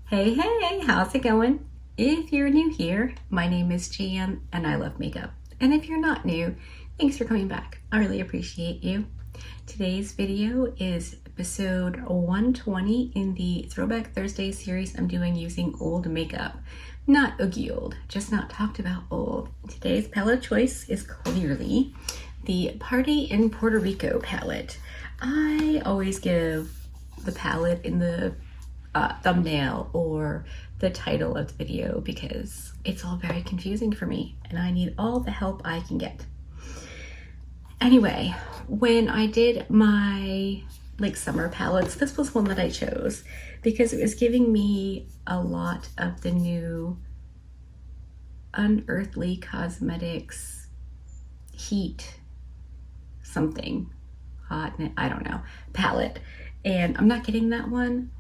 Hey, how's it going? If you're new here, my name is Jan and I love makeup. And if you're not new, thanks for coming back. I really appreciate you. Today's video is episode 120 in the Throwback Thursday series I'm doing using old makeup. Not oogie old, just not talked about old. Today's palette choice is clearly the Party in Puerto Rico palette. I always give the palette in the thumbnail or the title of the video because it's all very confusing for me and I need all the help I can get. Anyway, when I did my summer palettes, this was one that I chose because it was giving me a lot of the new Unearthly Cosmetics Heat something hot, I don't know, palette, and I'm not getting that one.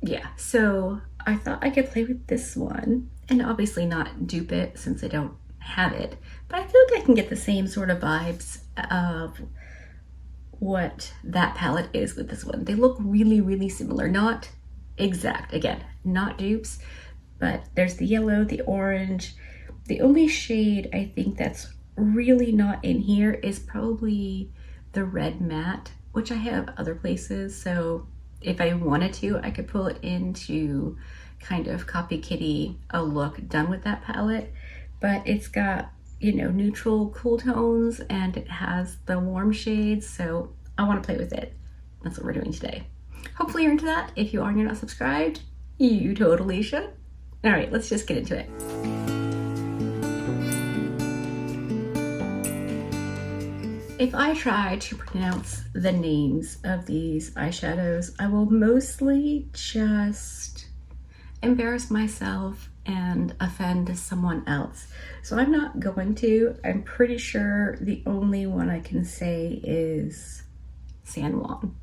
Yeah, so I thought I could play with this one and obviously not dupe it since I don't have it, but I feel like I can get the same sort of vibes of what that palette is with this one. They look really similar, not exact, again, not dupes, but there's the yellow, the orange. The only shade I think that's really not in here is probably the red matte, which I have other places, so if I wanted to, I could pull it into kind of copy kitty a look done with that palette, but it's got, you know, neutral cool tones and it has the warm shades, so I want to play with it. That's what we're doing today. Hopefully you're into that. If you are and you're not subscribed, you totally should. All right, let's just get into it. If I try to pronounce the names of these eyeshadows, I will mostly just embarrass myself and offend someone else. So I'm not going to. I'm pretty sure the only one I can say is San Juan,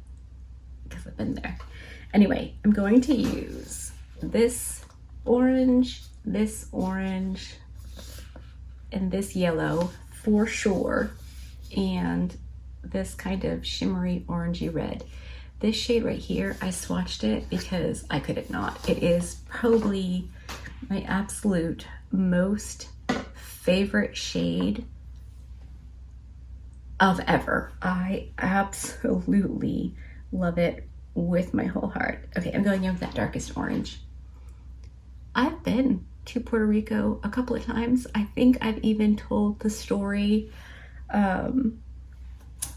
because I've been there. Anyway, I'm going to use this orange, and this yellow for sure, and this kind of shimmery orangey red. This shade right here, I swatched it because I couldn't not. It is probably my absolute most favorite shade of ever. I absolutely love it with my whole heart. Okay, I'm going in with that darkest orange. I've been to Puerto Rico a couple of times. I think I've even told the story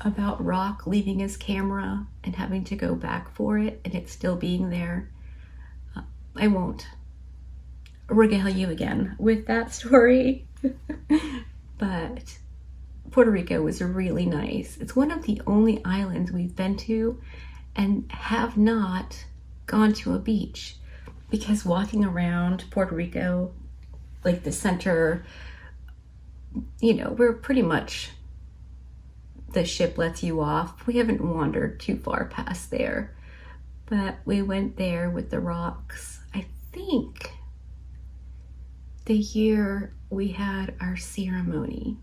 about Rock leaving his camera and having to go back for it and it still being there. I won't regale you again with that story, but Puerto Rico was really nice. It's one of the only islands we've been to and have not gone to a beach, because walking around Puerto Rico, like the center, you know, we're pretty much, the ship lets you off. We haven't wandered too far past there, but we went there with the Rocks, I think the year we had our ceremony,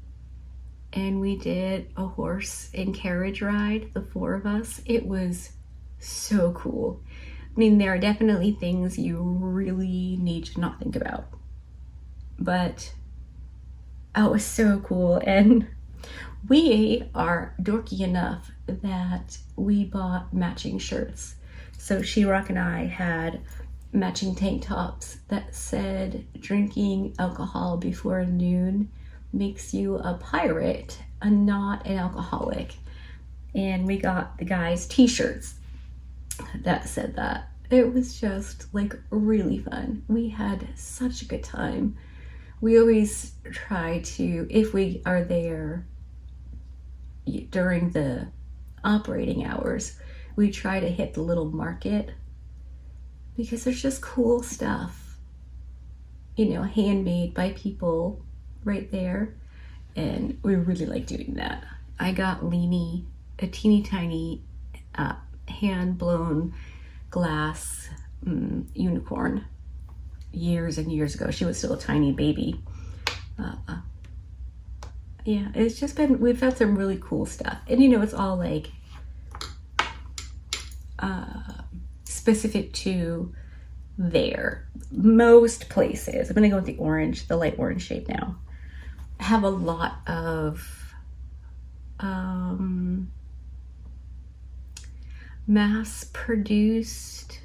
and we did a horse and carriage ride, the four of us. It was so cool. I mean, there are definitely things you really need to not think about, but oh, it was so cool. And we are dorky enough that we bought matching shirts. So She-Rock and I had matching tank tops that said drinking alcohol before noon makes you a pirate and not an alcoholic. And we got the guys t-shirts that said that. It was just like really fun. We had such a good time. We always try to, if we are there during the operating hours, we try to hit the little market because there's just cool stuff, you know, handmade by people right there, and we really like doing that. I got Leanie a teeny tiny hand blown glass unicorn years and years ago. She was still a tiny baby. Yeah, it's just been, we've had some really cool stuff, and you know, it's all like specific to there. Most places, I'm gonna go with the orange, the light orange shade now, have a lot of mass-produced,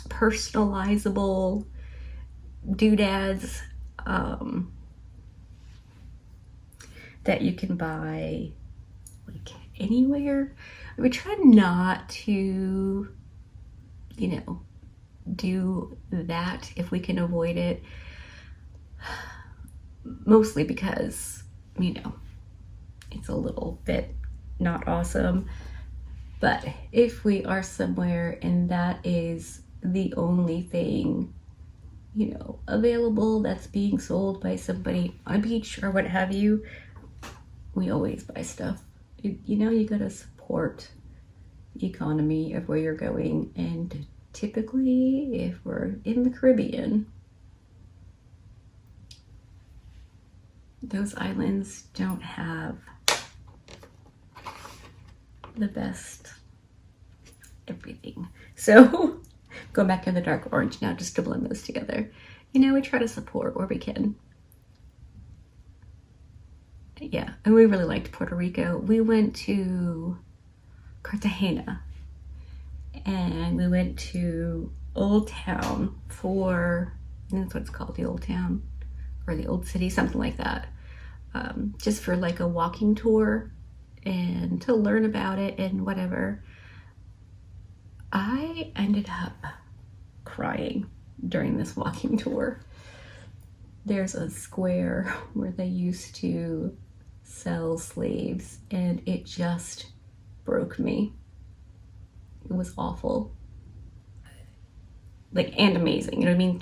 personalizable doodads that you can buy like anywhere. We try not to, you know, do that if we can avoid it, mostly because, you know, it's a little bit not awesome. But if we are somewhere and that is the only thing, you know, available that's being sold by somebody on a beach or what have you, we always buy stuff. You know, you gotta support the economy of where you're going. And typically, if we're in the Caribbean, those islands don't have the best everything. So going back in the dark orange now just to blend those together. You know, we try to support where we can. Yeah, and we really liked Puerto Rico. We went to Cartagena and we went to Old Town for, I think that's what it's called, the Old Town or the Old City, something like that. Just for like a walking tour and to learn about it and whatever. I ended up crying during this walking tour. There's a square where they used to sell slaves and it just broke me. It was awful. Like, and amazing, you know what I mean?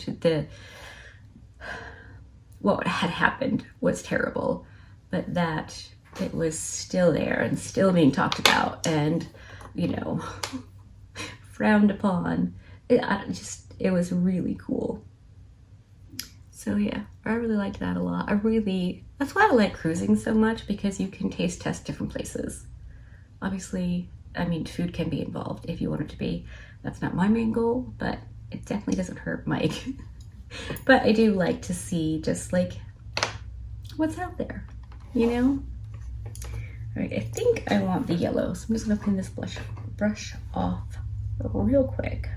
What had happened was terrible, but that it was still there and still being talked about and, you know, frowned upon. It was really cool. So yeah, I really liked that a lot. That's why I like cruising so much, because you can taste test different places. Obviously, I mean, food can be involved if you want it to be. That's not my main goal, but it definitely doesn't hurt Mike. But I do like to see just like what's out there, you know? All right, I think I want the yellow, so I'm just gonna clean this brush off real quick.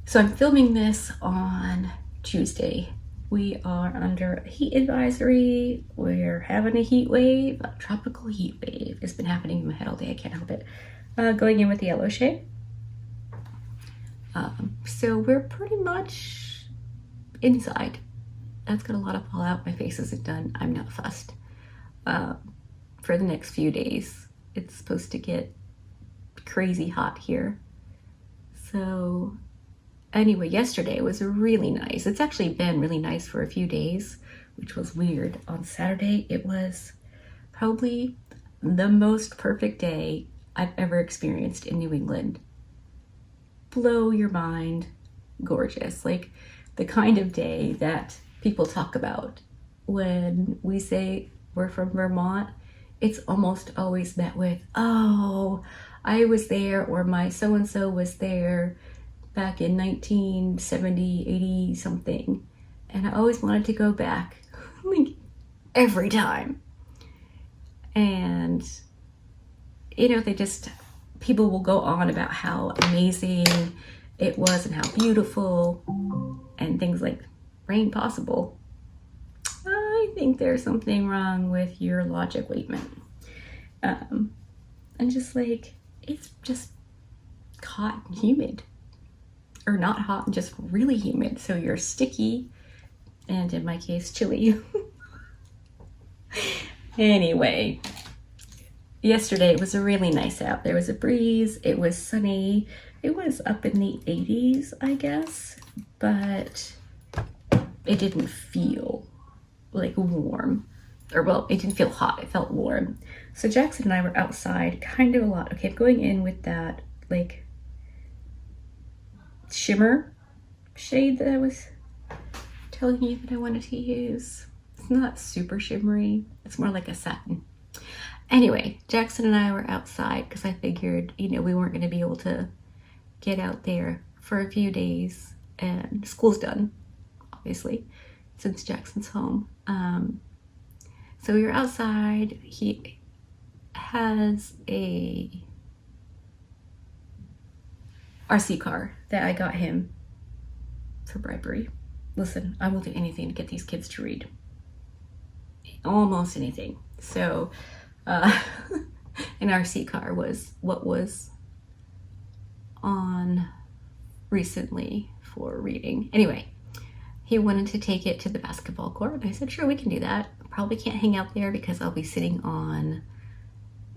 So I'm filming this on Tuesday. We are under a heat advisory. We're having a heat wave, a tropical heat wave. It's been happening in my head all day, I can't help it. Going in with the yellow shade. So we're pretty much inside. That's got a lot of fallout. My face isn't done. I'm not fussed. For the next few days, it's supposed to get crazy hot here. So anyway, yesterday was really nice. It's actually been really nice for a few days, which was weird. On Saturday, it was probably the most perfect day I've ever experienced in New England. Blow your mind, gorgeous. Like the kind of day that people talk about when we say we're from Vermont. It's almost always met with, oh, I was there, or my so-and-so was there back in 1970, 80 something. And I always wanted to go back, like every time. And, you know, people will go on about how amazing it was and how beautiful and things like rain possible. I think there's something wrong with your logic, Waitman. And just like, it's just hot and humid. Or not hot and just really humid. So you're sticky and in my case, chilly. Anyway, yesterday it was really nice out. There was a breeze, it was sunny. It was up in the 80s, I guess, but it didn't feel like warm. Or well, it didn't feel hot, it felt warm. So Jackson and I were outside kind of a lot. Okay, I'm going in with that like shimmer shade that I was telling you that I wanted to use. It's not super shimmery, it's more like a satin. Anyway, Jackson and I were outside because I figured, we weren't going to be able to get out there for a few days, and school's done, obviously, since Jackson's home. So we were outside. He has a RC car that I got him for bribery. Listen, I will do anything to get these kids to read. Almost anything. So, an RC car was what was on recently for reading. Anyway, he wanted to take it to the basketball court, and I said, sure, we can do that. Probably can't hang out there because I'll be sitting on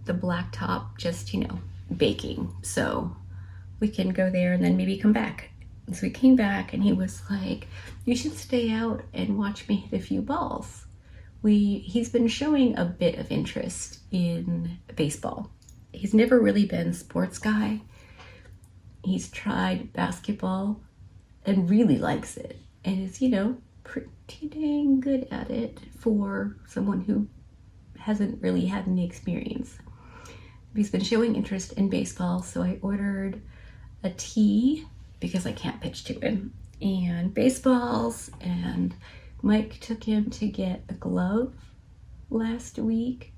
the blacktop just, baking. So we can go there and then maybe come back. And so we came back and he was like, you should stay out and watch me hit a few balls. He's been showing a bit of interest in baseball. He's never really been a sports guy. He's tried basketball and really likes it and is, pretty dang good at it for someone who hasn't really had any experience. He's been showing interest in baseball, so I ordered a tee because I can't pitch to him, and baseballs, and Mike took him to get a glove last week.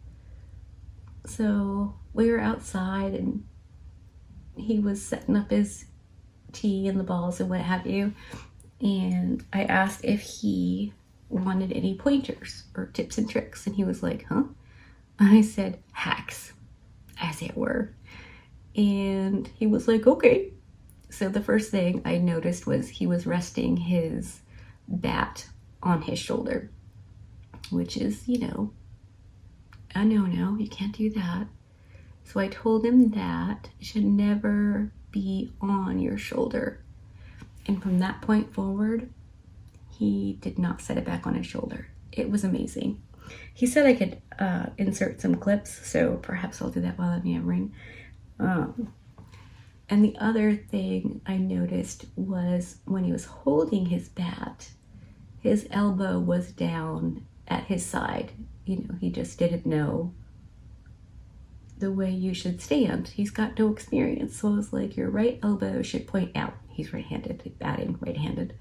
So we were outside and he was setting up his tee and the balls and what have you, and I asked if he wanted any pointers or tips and tricks, and he was like, huh? I said, hacks, as it were. And he was like, okay. So the first thing I noticed was he was resting his bat on his shoulder, which is, a no-no. You can't do that. So I told him that it should never be on your shoulder. And from that point forward, he did not set it back on his shoulder. It was amazing. He said I could insert some clips, so perhaps I'll do that while I'm yammering. And the other thing I noticed was when he was holding his bat, his elbow was down at his side. He just didn't know the way you should stand. He's got no experience. So I was like, your right elbow should point out. He's right-handed, batting right-handed.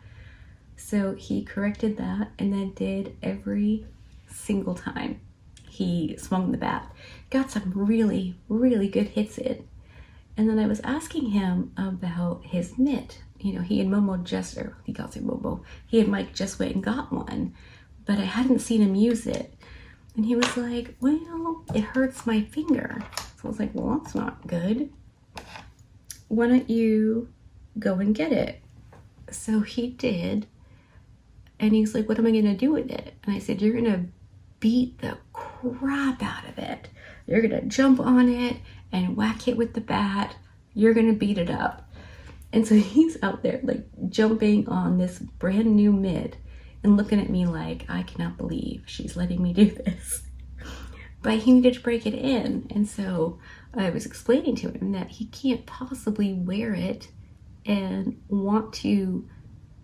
So he corrected that and then did every single time he swung the bat. Got some really, really good hits in. And then I was asking him about his mitt. He and Momo he and Mike just went and got one, but I hadn't seen him use it. And he was like, well, it hurts my finger. So I was like, well, that's not good. Why don't you go and get it? So he did. And he's like, what am I going to do with it? And I said, you're going to beat the crap out of it. You're going to jump on it and whack it with the bat. You're going to beat it up. And so he's out there like jumping on this brand new mitt and looking at me like, I cannot believe she's letting me do this. But he needed to break it in. And so I was explaining to him that he can't possibly wear it and want to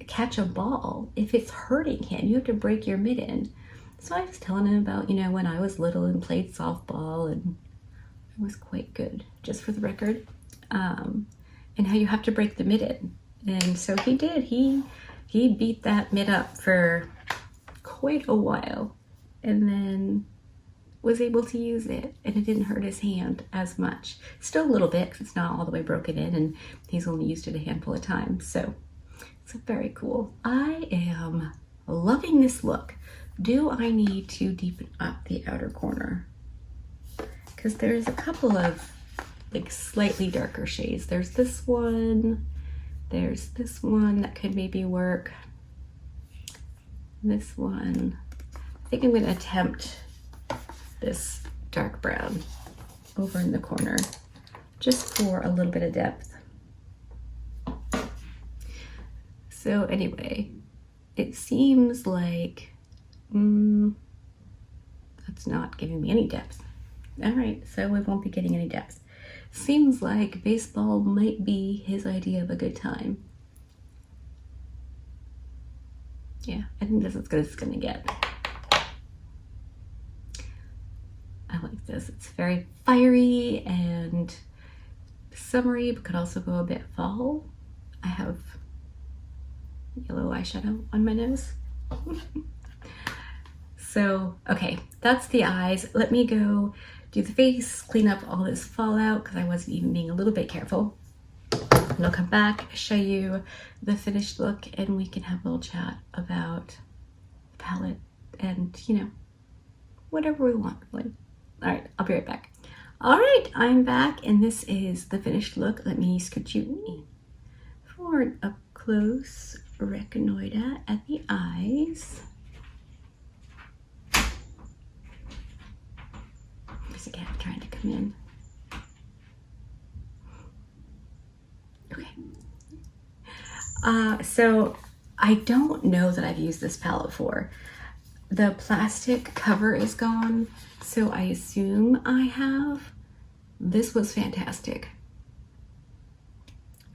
catch a ball if it's hurting him. You have to break your mitt in. So I was telling him about, when I was little and played softball, and I was quite good, just for the record, and how you have to break the mitt in. And so he did. He beat that mitt up for quite a while and then was able to use it, and it didn't hurt his hand as much. Still a little bit because it's not all the way broken in, and he's only used it a handful of times. So it's very cool. I am loving this look. Do I need to deepen up the outer corner? Because there's a couple of like slightly darker shades. There's this one. There's this one that could maybe work. This one. I think I'm going to attempt this dark brown over in the corner just for a little bit of depth. So anyway, it seems like that's not giving me any depth. All right, so we won't be getting any depth. Seems like baseball might be his idea of a good time. Yeah, I think this is as good as it's gonna get. I like this. It's very fiery and summery, but could also go a bit fall. I have yellow eyeshadow on my nose. So, okay, that's the eyes. Let me go do the face, clean up all this fallout because I wasn't even being a little bit careful. And I'll come back, show you the finished look, and we can have a little chat about the palette and, you know, whatever we want, really. All right, I'll be right back. All right, I'm back, and this is the finished look. Let me scooch you in for an up close reconnoiter at the eyes. There's a cat trying to come in. Okay. So I don't know that I've used this palette for. The plastic cover is gone, so I assume I have. This was fantastic.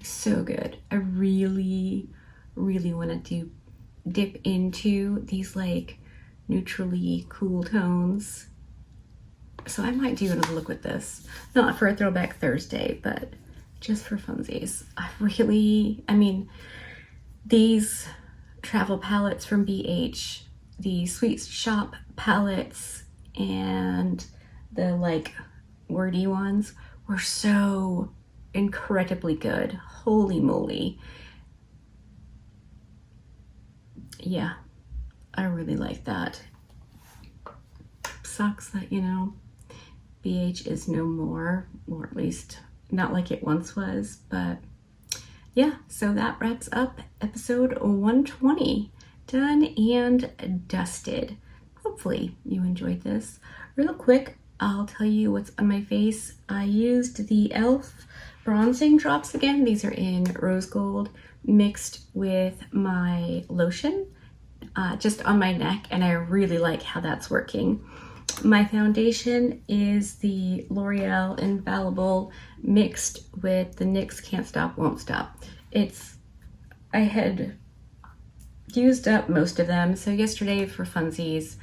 So good. I really, really want to dip into these like neutrally cool tones. So I might do another look with this. Not for a Throwback Thursday, but just for funsies. I mean, these travel palettes from BH, the Sweet Shop palettes and the like wordy ones were so incredibly good. Holy moly. Yeah, I really like that. Sucks that, you know, BH is no more, or at least not like it once was, but yeah, so that wraps up episode 120. Done and dusted. Hopefully you enjoyed this. Real quick, I'll tell you what's on my face. I used the e.l.f. bronzing drops again. These are in rose gold mixed with my lotion just on my neck, and I really like how that's working. My foundation is the L'Oreal Infallible mixed with the NYX Can't Stop Won't Stop. I had used up most of them, so yesterday for funsies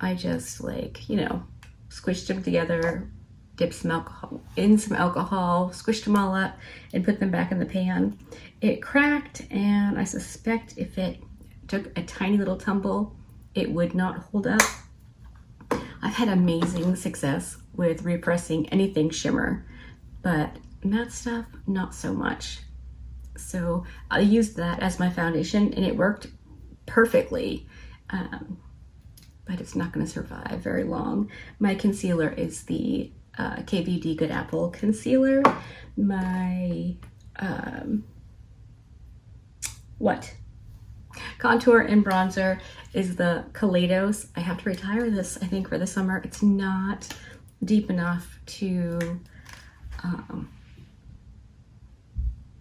I just, like, you know, squished them together, dipped some alcohol, squished them all up and put them back in the pan. It cracked, and I suspect if it took a tiny little tumble it would not hold up. I've had amazing success with repressing anything shimmer, but matte stuff, not so much. So I used that as my foundation and it worked perfectly, but it's not going to survive very long. My concealer is the KVD Good Apple concealer. My, contour and bronzer is the Kaleidos. I have to retire this, I think, for the summer. It's not deep enough to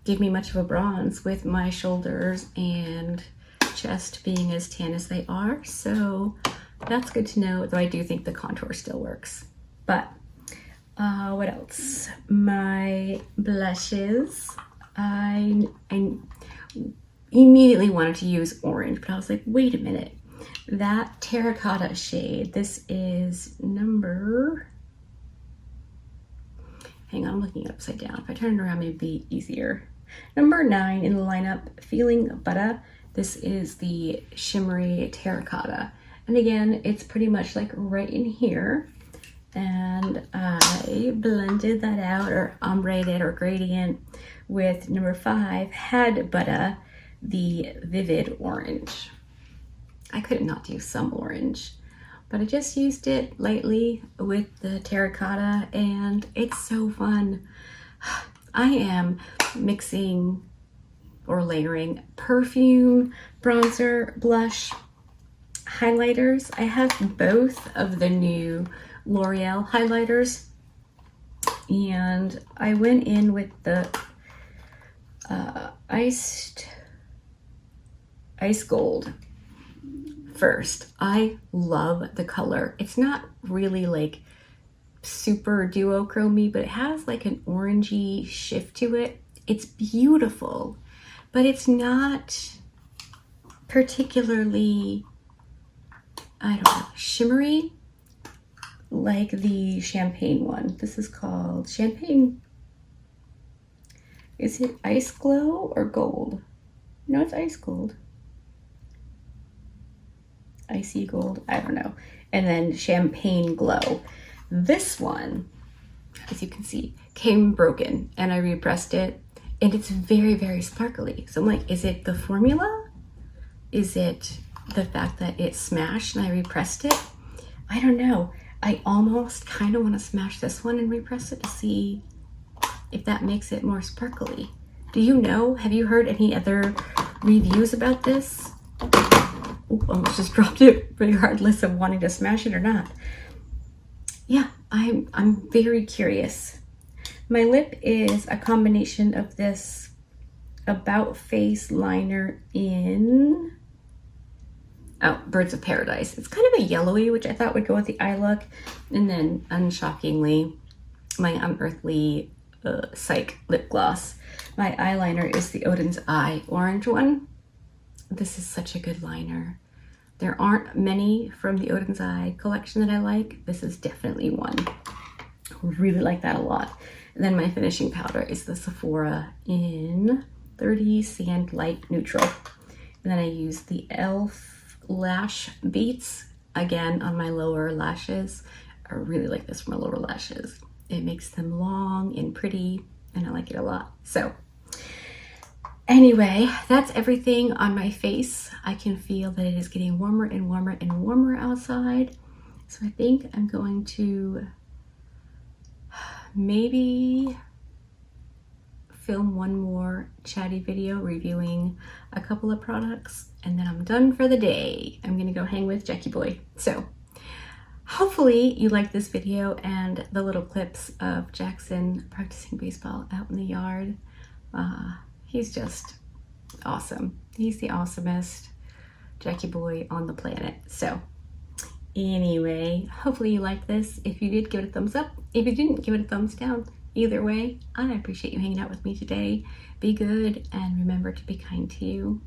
give me much of a bronze with my shoulders and chest being as tan as they are. So that's good to know, though I do think the contour still works. But what else? My blushes. I immediately wanted to use orange, but I was like, wait a minute. That terracotta shade, this is number... Hang on, I'm looking it upside down. If I turn it around, maybe it'd be easier. Number 9 in the lineup, Feeling Butter. This is the shimmery terracotta. And again, it's pretty much like right in here. And I blended that out, or ombreed or gradient, with number 5, Had Butter, the Vivid Orange. I could not do some orange, but I just used it lightly with the terracotta, and it's so fun. I am mixing or layering perfume, bronzer, blush, highlighters. I have both of the new L'Oreal highlighters, and I went in with the Ice Gold first. I love the color. It's not really like super duochromy, but it has like an orangey shift to it. It's beautiful, but it's not particularly, I don't know, shimmery. like the champagne one. This is called Champagne. Is it Ice Glow or Gold? No, it's Ice Gold. Icy Gold, I don't know. And then Champagne Glow. This one, as you can see, came broken and I repressed it and it's very, very sparkly. So I'm like, is it the formula? Is it the fact that it smashed and I repressed it? I don't know. I almost kind of want to smash this one and repress it to see if that makes it more sparkly. Do you know? Have you heard any other reviews about this? Ooh, almost just dropped it regardless of wanting to smash it or not. Yeah, I'm very curious. My lip is a combination of this About Face liner in Birds of Paradise. It's kind of a yellowy, which I thought would go with the eye look. And then, unshockingly, my Unearthly Psych lip gloss. My eyeliner is the Odin's Eye orange one. This is such a good liner. There aren't many from the Odin's Eye collection that I like. This is definitely one. I really like that a lot. And then my finishing powder is the Sephora in 30 Sand Light Neutral. And then I use the e.l.f. Lash Beats, again, on my lower lashes. I really like this for my lower lashes. It makes them long and pretty, and I like it a lot. So, anyway, that's everything on my face. I can feel that it is getting warmer and warmer and warmer outside. So I think I'm going to maybe film one more chatty video reviewing a couple of products, and then I'm done for the day. I'm gonna go hang with Jackie Boy. So hopefully you like this video and the little clips of Jackson practicing baseball out in the yard. He's just awesome. He's the awesomest Jackie Boy on the planet. So anyway, hopefully you like this. If you did, give it a thumbs up. If you didn't, give it a thumbs down. Either way, I appreciate you hanging out with me today. Be good and remember to be kind to you.